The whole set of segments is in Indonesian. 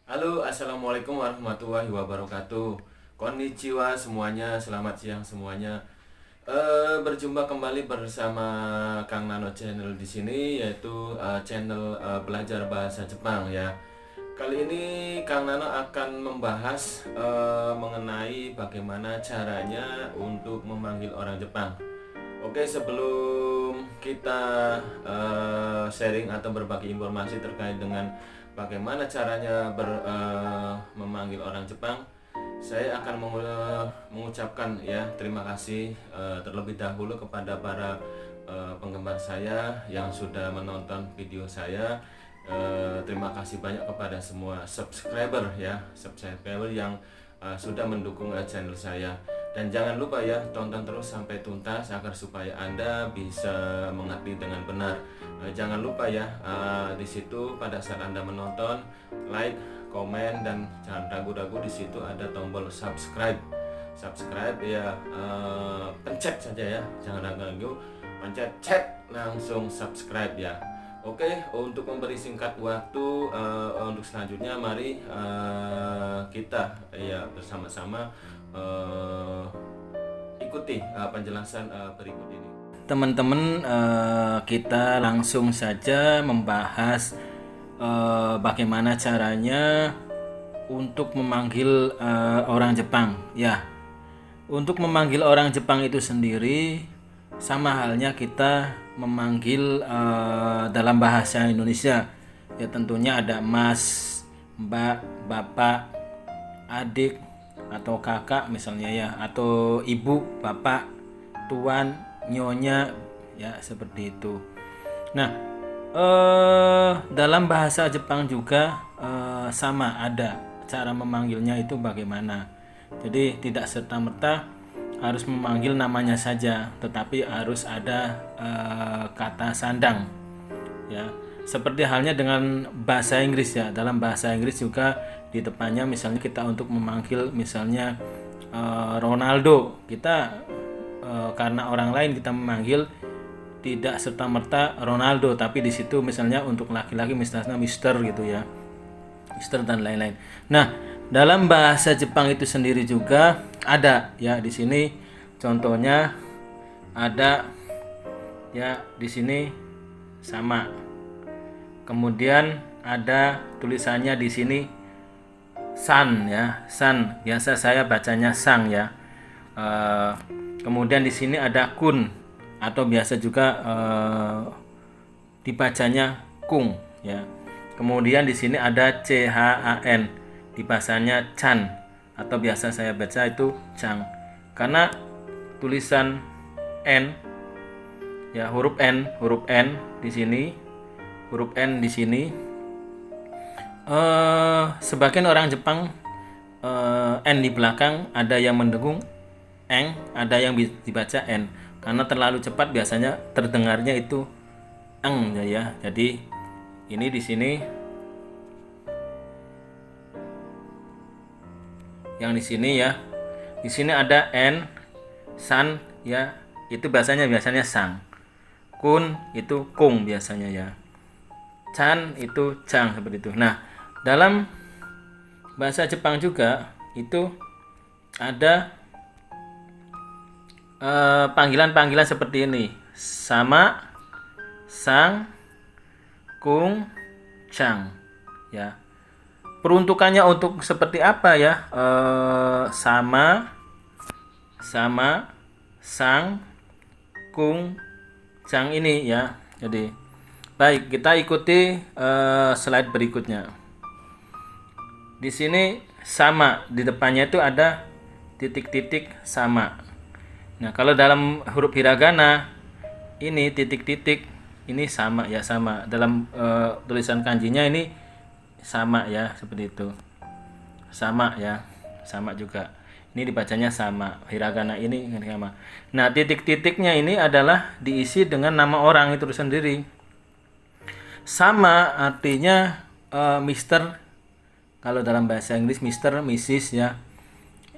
Halo, assalamualaikum warahmatullahi wabarakatuh. Konnichiwa semuanya, selamat siang semuanya. Berjumpa kembali bersama Kang Nano Channel di sini, yaitu channel belajar bahasa Jepang ya. Kali ini Kang Nano akan membahas mengenai bagaimana caranya untuk memanggil orang Jepang. Oke, sebelum kita sharing atau berbagi informasi terkait dengan bagaimana caranya memanggil orang Jepang, saya akan mengucapkan ya terima kasih terlebih dahulu kepada para penggemar saya yang sudah menonton video saya. Terima kasih banyak kepada semua subscriber yang sudah mendukung channel saya. Dan jangan lupa ya, tonton terus sampai tuntas agar supaya Anda bisa mengerti dengan benar. Jangan lupa ya, di situ pada saat Anda menonton, like, komen, dan jangan ragu-ragu, di situ ada tombol subscribe. Subscribe ya, pencet saja ya, jangan ragu-ragu, pencet cek langsung subscribe ya. Oke, untuk memberi singkat waktu, untuk selanjutnya mari kita ya bersama-sama ikuti penjelasan berikut ini. Teman-teman, kita langsung saja membahas bagaimana caranya untuk memanggil orang Jepang. Ya, untuk memanggil orang Jepang itu sendiri sama halnya kita memanggil dalam bahasa Indonesia. Ya, tentunya ada Mas, Mbak, Bapak, adik, atau kakak misalnya ya, atau ibu, bapak, tuan, nyonya ya, seperti itu. Nah, dalam bahasa Jepang juga sama, ada cara memanggilnya itu bagaimana. Jadi tidak serta-merta harus memanggil namanya saja, tetapi harus ada kata sandang ya. Seperti halnya dengan bahasa Inggris ya. Dalam bahasa Inggris juga di depannya misalnya kita untuk memanggil misalnya Ronaldo, kita karena orang lain kita memanggil tidak serta-merta Ronaldo, tapi di situ misalnya untuk laki-laki misalnya Mister gitu ya. Mister dan lain-lain. Nah, dalam bahasa Jepang itu sendiri juga ada ya, di sini contohnya ada ya, di sini sama. Kemudian ada tulisannya di sini san ya, san. Biasa saya bacanya sang ya. Kemudian di sini ada kun, atau biasa juga dibacanya kung ya. Kemudian di sini ada CHAN, dibacanya chan, atau biasa saya baca itu chang. Karena tulisan n ya, huruf n di sini, huruf N di sini. Sebagian orang Jepang N di belakang ada yang mendengung eng, ada yang dibaca N. Karena terlalu cepat biasanya terdengarnya itu eng ya. Jadi ini di sini, yang di sini ya. Di sini ada N, san ya, itu biasanya sang. Kun itu kung biasanya ya. Chan itu chang, seperti itu. Nah, dalam bahasa Jepang juga itu ada panggilan-panggilan seperti ini: sama, sang, kung, chang ya. Peruntukannya untuk seperti apa ya? Sama, sang, kung, chang ini ya. Jadi baik, kita ikuti slide berikutnya. Di sini sama, di depannya itu ada titik-titik sama. Nah, kalau dalam huruf hiragana ini titik-titik ini sama ya, sama. Dalam tulisan kanjinya ini sama ya, seperti itu. Sama ya, sama juga. Ini dibacanya sama, hiragana ini sama. Nah, titik-titiknya ini adalah diisi dengan nama orang itu sendiri. Sama artinya Mister, kalau dalam bahasa Inggris Mister, Mrs ya,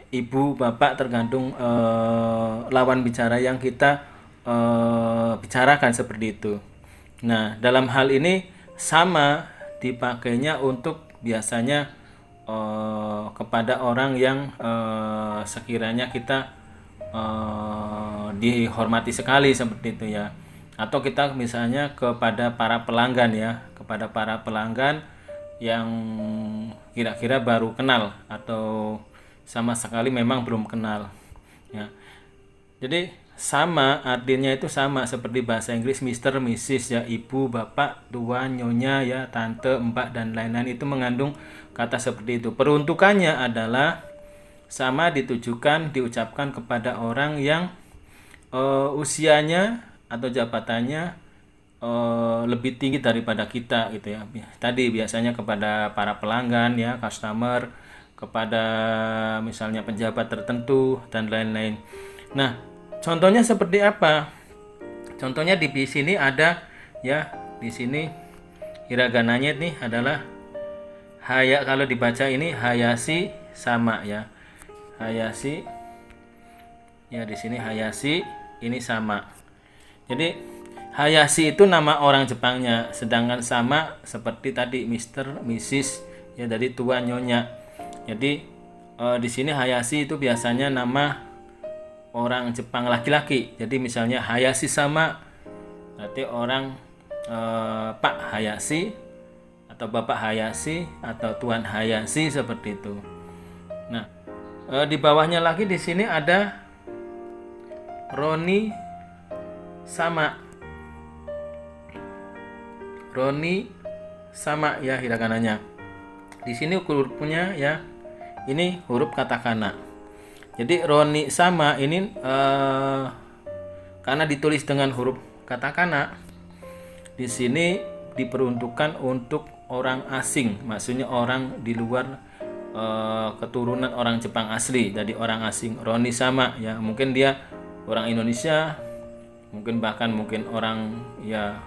ibu, bapak, tergantung lawan bicara yang kita bicarakan, seperti itu. Nah, dalam hal ini sama dipakainya untuk biasanya kepada orang yang sekiranya kita dihormati sekali seperti itu ya, atau kita misalnya kepada para pelanggan ya, kepada para pelanggan yang kira-kira baru kenal atau sama sekali memang belum kenal ya. Jadi sama artinya itu sama seperti bahasa Inggris Mr. Mrs. ya, ibu, bapak, tuan, nyonya ya, tante, mbak dan lain-lain, itu mengandung kata seperti itu. Peruntukannya adalah sama ditujukan diucapkan kepada orang yang usianya atau jabatannya lebih tinggi daripada kita gitu ya. Tadi biasanya kepada para pelanggan ya, customer, kepada misalnya pejabat tertentu dan lain-lain. Nah, contohnya seperti apa? Contohnya di sini ada ya, di sini hiragananya ini adalah kalau dibaca ini Hayashi sama ya. Hayashi ya, di sini Hayashi ini sama. Jadi Hayashi itu nama orang Jepangnya, sedangkan sama seperti tadi Mr. Mrs. ya, dari tuan, nyonya. Jadi di sini Hayashi itu biasanya nama orang Jepang laki-laki. Jadi misalnya Hayashi sama berarti orang Pak Hayashi atau Bapak Hayashi atau Tuan Hayashi seperti itu. Nah, di bawahnya lagi di sini ada Roni sama. Roni sama ya hiragananya. Di sini hurufnya ya, ini huruf katakana. Jadi Roni sama ini karena ditulis dengan huruf katakana, di sini diperuntukkan untuk orang asing, maksudnya orang di luar keturunan orang Jepang asli, jadi orang asing. Roni sama ya, mungkin dia orang Indonesia, mungkin bahkan mungkin orang ya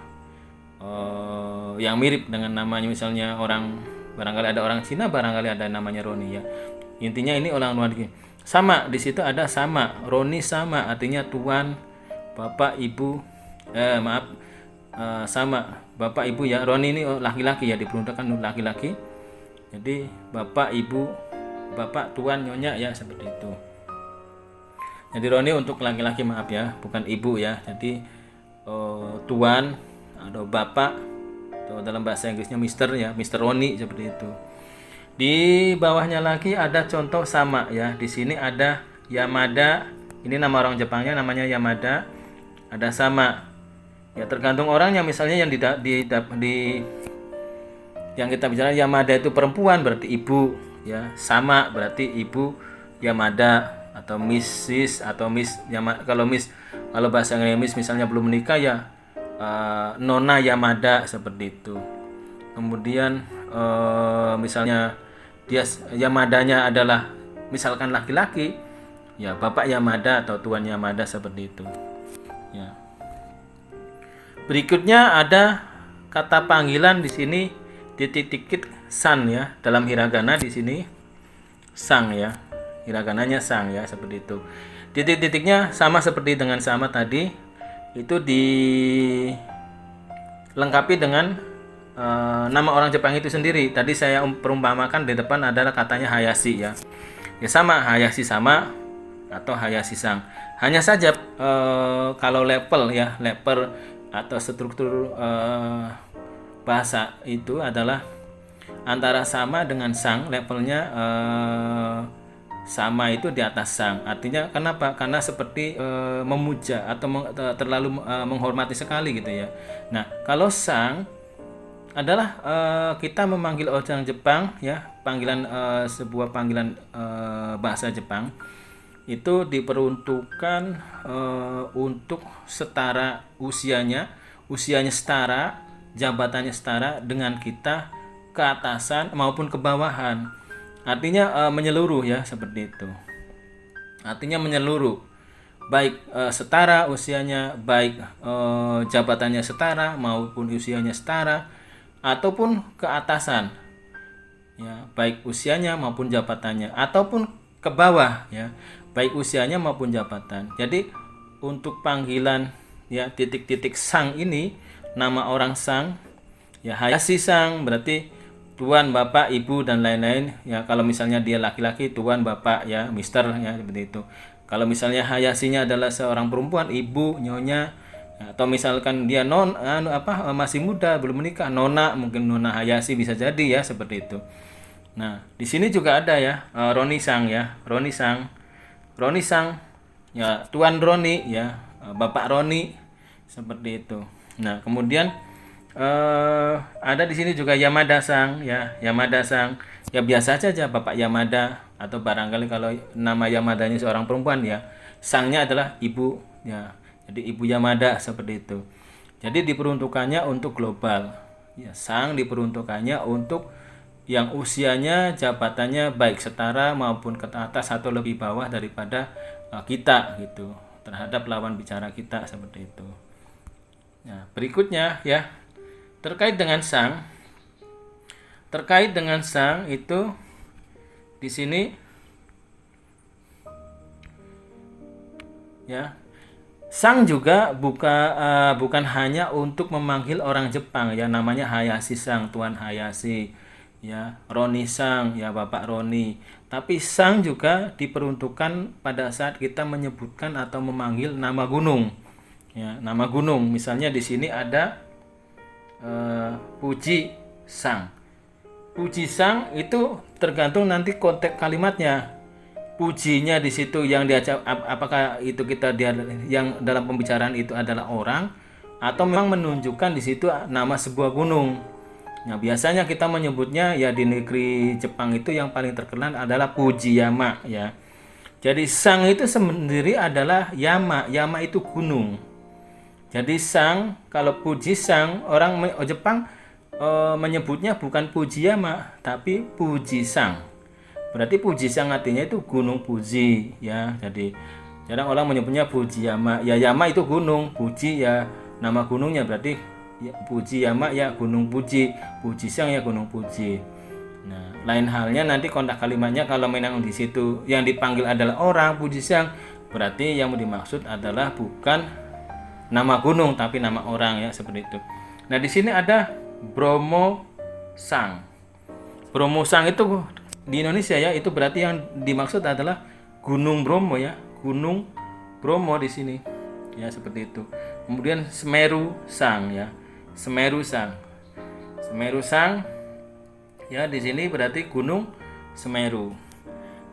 yang mirip dengan namanya, misalnya orang, barangkali ada orang Cina, barangkali ada namanya Roni ya. Intinya ini orang luar negeri. Sama, di situ ada sama, Roni sama artinya tuan, bapak, ibu, sama bapak ibu ya. Roni ini laki-laki ya, diperuntukkan untuk laki-laki. Jadi bapak, ibu, bapak, tuan, nyonya ya, seperti itu. Jadi Roni untuk laki-laki, maaf ya, bukan ibu ya. Jadi tuan atau bapak, atau dalam bahasa Inggrisnya Mister ya, Mister Roni seperti itu. Di bawahnya lagi ada contoh sama ya. Di sini ada Yamada. Ini nama orang Jepangnya namanya Yamada. Ada sama. Ya tergantung orangnya, misalnya yang yang kita bicara Yamada itu perempuan berarti ibu ya. Sama berarti ibu Yamada, atau Mrs. atau Miss Yamada. Kalau bahasa Inggris misalnya belum menikah ya Nona Yamada seperti itu. Kemudian misalnya dia Yamadanya adalah misalkan laki-laki ya, Bapak Yamada atau Tuan Yamada seperti itu ya. Berikutnya ada kata panggilan di sini titik-titik san ya, dalam hiragana di sini sang ya, hiragananya sang ya, seperti itu. Titik-titiknya sama seperti dengan sama tadi, itu dilengkapi dengan nama orang Jepang itu sendiri. Tadi saya perumpamakan di depan adalah katanya Hayashi ya. Ya sama, Hayashi sama atau Hayashi sang. Hanya saja kalau level ya, level atau struktur bahasa itu adalah antara sama dengan sang, levelnya sama itu di atas sang. Artinya kenapa? Karena seperti memuja atau terlalu menghormati sekali gitu ya. Nah, kalau sang adalah kita memanggil orang Jepang ya, panggilan sebuah panggilan bahasa Jepang itu diperuntukkan untuk setara usianya setara, jabatannya setara dengan kita, keatasan maupun ke bawahan. Artinya menyeluruh ya, seperti itu. Artinya menyeluruh, baik setara usianya, baik jabatannya setara maupun usianya setara, ataupun keatasan ya, baik usianya maupun jabatannya, ataupun ke bawah ya, baik usianya maupun jabatan. Jadi untuk panggilan ya titik-titik sang ini, nama orang sang ya, Hayashi sang berarti tuan, bapak, ibu dan lain-lain ya. Kalau misalnya dia laki-laki, tuan, bapak ya, mister ya, seperti itu. Kalau misalnya hayasinya adalah seorang perempuan, ibu, nyonya, atau misalkan dia masih muda belum menikah, nona, mungkin nona hayasi bisa jadi ya, seperti itu. Nah, di sini juga ada ya, Roni Sang ya, Roni Sang, Roni Sang ya, Tuan Roni ya, Bapak Roni, seperti itu. Nah, kemudian ada di sini juga Yamada Sang ya, Yamada Sang ya, biasa saja Bapak Yamada, atau barangkali kalau nama Yamadanya seorang perempuan ya, sangnya adalah ibu ya, jadi Ibu Yamada, seperti itu. Jadi diperuntukannya untuk global ya, sang diperuntukannya untuk yang usianya, jabatannya baik setara maupun ke atas atau lebih bawah daripada kita gitu, terhadap lawan bicara kita, seperti itu. Nah, berikutnya ya, terkait dengan sang itu di sini ya, sang juga bukan hanya untuk memanggil orang Jepang ya, namanya Hayashi Sang, Tuan Hayashi ya, Roni Sang ya, Bapak Roni. Tapi sang juga diperuntukkan pada saat kita menyebutkan atau memanggil nama gunung ya, nama gunung. Misalnya di sini ada Puji Sang. Puji Sang itu tergantung nanti konteks kalimatnya. Pujinya di situ yang diajak, apakah itu yang dalam pembicaraan itu adalah orang, atau memang menunjukkan di situ nama sebuah gunung. Nah, biasanya kita menyebutnya ya, di negeri Jepang itu yang paling terkenal adalah Fujiyama ya. Jadi sang itu sendiri adalah yama, yama itu gunung. Jadi sang, kalau Puji Sang, orang Jepang menyebutnya bukan Fujiyama tapi Puji Sang. Berarti Puji Sang artinya itu gunung Fuji ya. Jadi jarang orang menyebutnya Fujiyama. Ya, Yama itu gunung, Fuji ya nama gunungnya, berarti ya, Fujiyama ya gunung Fuji, Puji Sang ya gunung Fuji. Nah, lain halnya nanti kontak kalimatnya kalau memang di situ yang dipanggil adalah orang Puji Sang, berarti yang dimaksud adalah bukan nama gunung tapi nama orang ya, seperti itu. Nah, di sini ada Bromo Sang. Bromo Sang itu di Indonesia ya, itu berarti yang dimaksud adalah Gunung Bromo ya, Gunung Bromo di sini ya, seperti itu. Kemudian Semeru Sang ya, Semeru Sang. Semeru Sang ya, di sini berarti Gunung Semeru.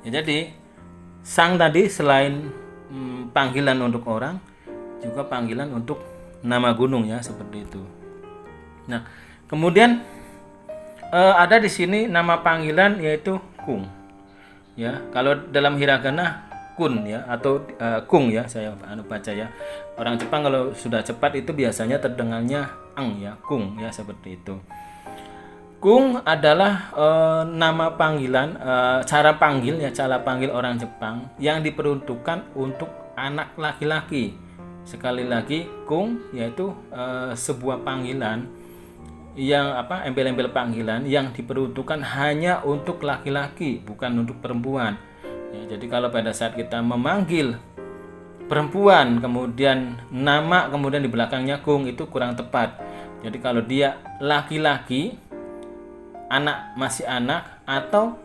Ya, jadi sang tadi selain panggilan untuk orang, juga panggilan untuk nama gunung ya, seperti itu. Nah, kemudian ada di sini nama panggilan yaitu kung ya. Kalau dalam hiragana kun ya, atau kung ya, saya baca ya. Orang Jepang kalau sudah cepat itu biasanya terdengarnya ang ya, kung ya, seperti itu. Kung adalah nama panggilan, cara panggil orang Jepang yang diperuntukkan untuk anak laki-laki. Sekali lagi, kung yaitu sebuah panggilan yang embel-embel panggilan yang diperuntukkan hanya untuk laki-laki, bukan untuk perempuan. Ya, jadi kalau pada saat kita memanggil perempuan kemudian nama kemudian di belakangnya kung, itu kurang tepat. Jadi kalau dia laki-laki, masih anak, atau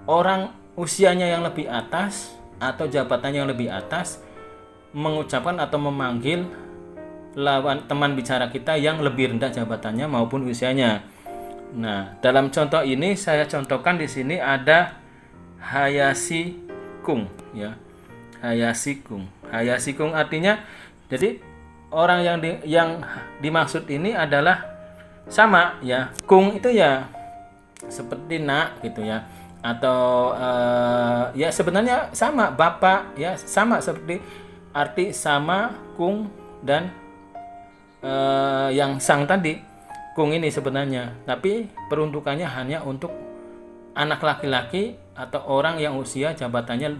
orang usianya yang lebih atas atau jabatannya yang lebih atas, mengucapkan atau memanggil lawan teman bicara kita yang lebih rendah jabatannya maupun usianya. Nah, dalam contoh ini saya contohkan di sini ada Hayashi Kung ya. Hayashi Kung. Hayashi Kung artinya, jadi orang yang dimaksud ini adalah sama ya. Kung itu ya seperti nak gitu ya, atau ya sebenarnya sama bapak ya, sama seperti arti sama kung dan yang sang tadi, kung ini sebenarnya, tapi peruntukannya hanya untuk anak laki-laki atau orang yang usia jabatannya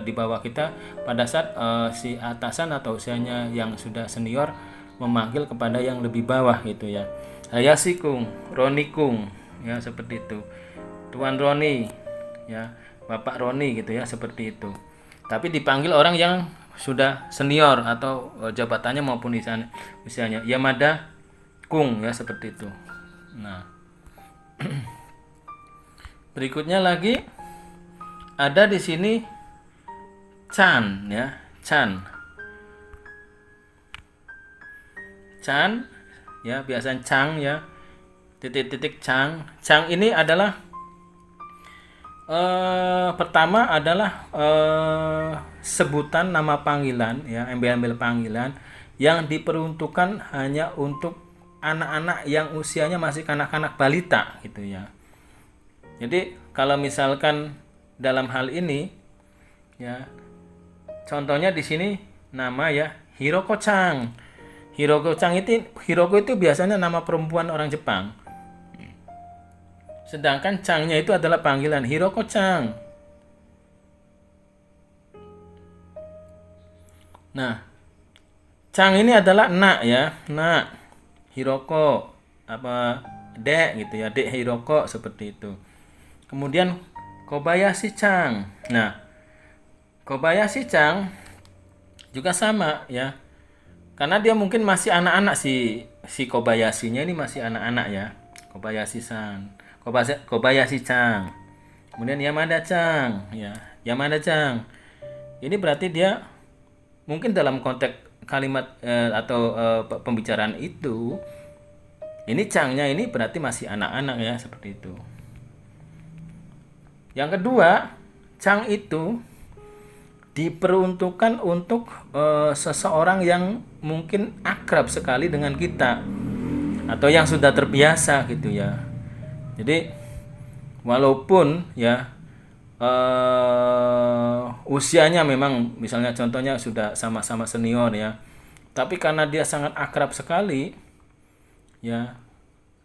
di bawah kita pada saat si atasan atau usianya yang sudah senior memanggil kepada yang lebih bawah gitu ya. Hayashi Kung, Roni Kung ya, seperti itu. Tuan Roni ya, Bapak Roni gitu ya, seperti itu. Tapi dipanggil orang yang sudah senior atau jabatannya maupun usianya. Yamada Kung ya, seperti itu. Nah, Berikutnya lagi ada di sini Chan ya, Chan. Chan ya, biasanya Chang ya. Titik-titik Chang. Chang ini adalah pertama adalah sebutan nama panggilan ya, embel-embel panggilan yang diperuntukkan hanya untuk anak-anak yang usianya masih kanak-kanak balita gitu ya. Jadi kalau misalkan dalam hal ini ya, contohnya di sini nama ya Hiroko-chan. Hiroko itu biasanya nama perempuan orang Jepang. Sedangkan Changnya itu adalah panggilan Hiroko-chan. Nah, Chang ini adalah nak ya, nak. Hiroko apa dek gitu ya, dek Hiroko seperti itu. Kemudian Kobayashi-chan. Nah, Kobayashi-chan juga sama ya. Karena dia mungkin masih anak-anak, si Kobayashi-nya ini masih anak-anak ya. Kobayashi-san. Kobayashi-chan. Kemudian Yamada-chan ya. Yamada-chan. Ini berarti dia mungkin dalam konteks kalimat atau pembicaraan itu, ini Chang-nya ini berarti masih anak-anak ya, seperti itu. Yang kedua, Chang itu diperuntukkan untuk seseorang yang mungkin akrab sekali dengan kita atau yang sudah terbiasa gitu ya. Jadi walaupun ya usianya memang misalnya contohnya sudah sama-sama senior ya, tapi karena dia sangat akrab sekali ya,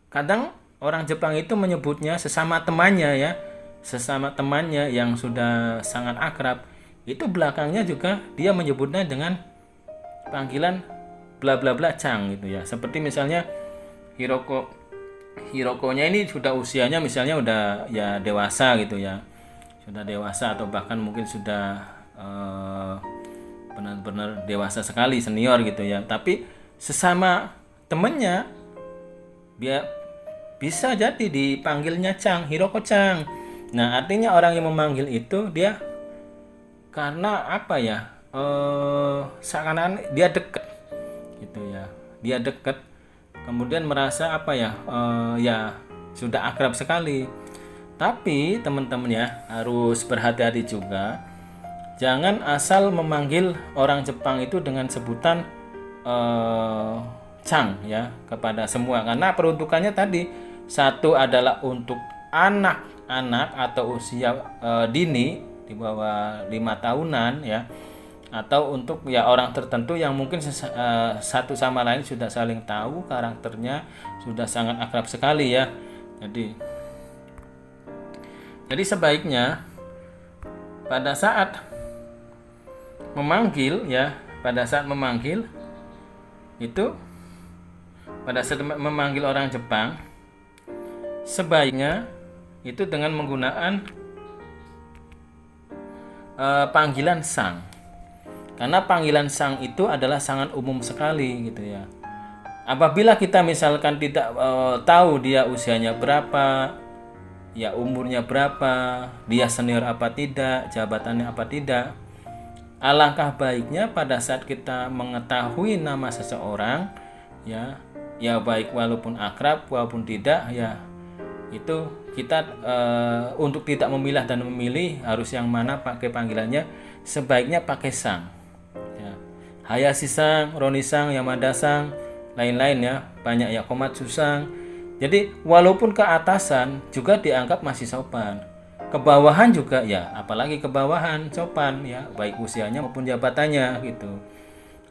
kadang orang Jepang itu menyebutnya sesama temannya ya, sesama temannya yang sudah sangat akrab, itu belakangnya juga dia menyebutnya dengan panggilan bla bla bla Chang gitu ya. Seperti misalnya Hirokonya ini sudah usianya misalnya udah ya dewasa gitu ya, sudah dewasa atau bahkan mungkin sudah benar-benar dewasa sekali, senior gitu ya, tapi sesama temennya dia bisa jadi dipanggilnya Chang, Hiroko-chan. Nah, artinya orang yang memanggil itu dia karena apa ya? Seakan-akan dia dekat gitu ya. Dia dekat, kemudian merasa apa ya? Ya sudah akrab sekali. Tapi teman-teman ya harus berhati-hati juga. Jangan asal memanggil orang Jepang itu dengan sebutan Chang ya kepada semua, karena peruntukannya tadi satu adalah untuk anak-anak atau usia dini di bawah 5 tahunan ya, atau untuk ya orang tertentu yang mungkin satu sama lain sudah saling tahu karakternya, sudah sangat akrab sekali ya. Jadi sebaiknya pada saat memanggil ya, pada saat memanggil orang Jepang, sebaiknya itu dengan menggunakan panggilan sang. Karena panggilan sang itu adalah sangat umum sekali gitu ya. Apabila kita misalkan tidak tahu dia usianya berapa, ya umurnya berapa, dia senior apa tidak, jabatannya apa tidak, alangkah baiknya pada saat kita mengetahui nama seseorang ya baik walaupun akrab walaupun tidak ya, itu kita untuk tidak memilah dan memilih harus yang mana pakai panggilannya, sebaiknya pakai sang ya. Hayashi-san, Roni-san, Yamada-san, lain-lain ya, banyak ya, Komatsu-san. Jadi walaupun ke atasan juga dianggap masih sopan, ke bawahan juga ya, apalagi ke bawahan sopan ya, baik usianya maupun jabatannya gitu.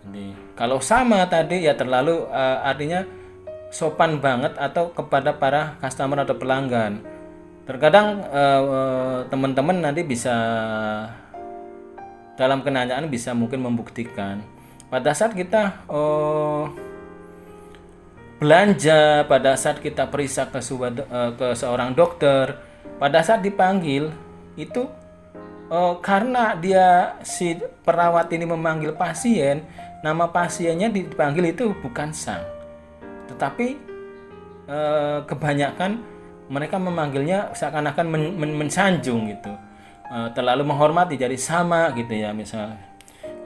Jadi kalau sama tadi ya terlalu artinya sopan banget atau kepada para customer atau pelanggan. Terkadang teman-teman nanti bisa dalam kenanyaan bisa mungkin membuktikan pada saat kita belanja, pada saat kita periksa ke seorang dokter, pada saat dipanggil itu karena dia si perawat ini memanggil pasien, nama pasiennya dipanggil itu bukan sang, tetapi kebanyakan mereka memanggilnya seakan-akan mensanjung gitu. Terlalu menghormati, jadi sama gitu ya, misal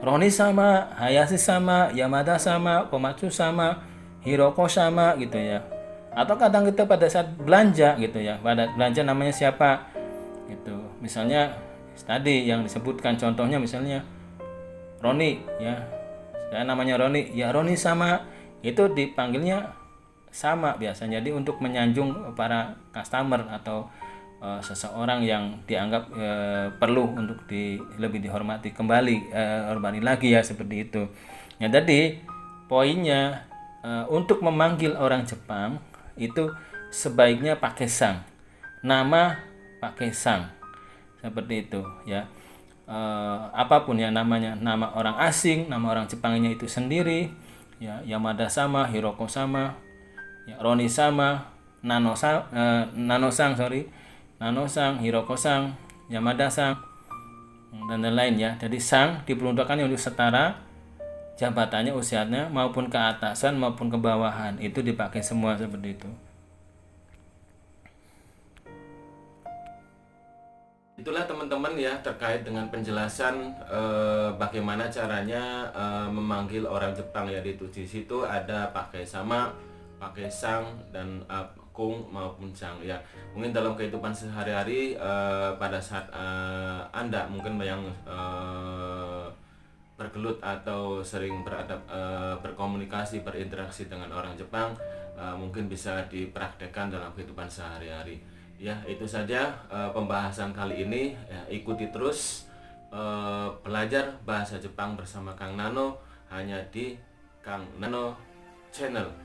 Roni sama, Hayashi sama, Yamada sama, Komatsu sama, Hiroko sama gitu ya. Atau kadang kita pada saat belanja gitu ya, pada belanja namanya siapa gitu. Misalnya tadi yang disebutkan contohnya misalnya Roni ya, saya namanya Roni ya, Roni sama, itu dipanggilnya sama biasanya. Jadi untuk menyanjung para customer atau seseorang yang dianggap perlu untuk lebih dihormati kembali, hormati lagi ya, seperti itu ya. Jadi poinnya, untuk memanggil orang Jepang itu sebaiknya pakai sang, nama pakai sang, seperti itu ya. Apapun ya namanya, nama orang asing, nama orang Jepangnya itu sendiri ya, Yamada sama, Hiroko sama ya, Roni sama, Nano sang, Hiroko sang, Yamada sang, dan lain-lain ya. Jadi sang diperuntukkan untuk setara jabatannya, usianya, maupun ke atasan maupun ke bawahan, itu dipakai semua seperti itu. Itulah teman-teman ya, terkait dengan penjelasan bagaimana caranya memanggil orang Jepang ya. Di situ ada pakai sama, pakai sang, dan kung maupun sang ya. Mungkin dalam kehidupan sehari-hari pada saat Anda mungkin yang bergelut atau sering berkomunikasi, berinteraksi dengan orang Jepang, mungkin bisa dipraktekkan dalam kehidupan sehari-hari. Ya, itu saja pembahasan kali ini ya. Ikuti terus belajar bahasa Jepang bersama Kang Nano hanya di Kang Nano Channel.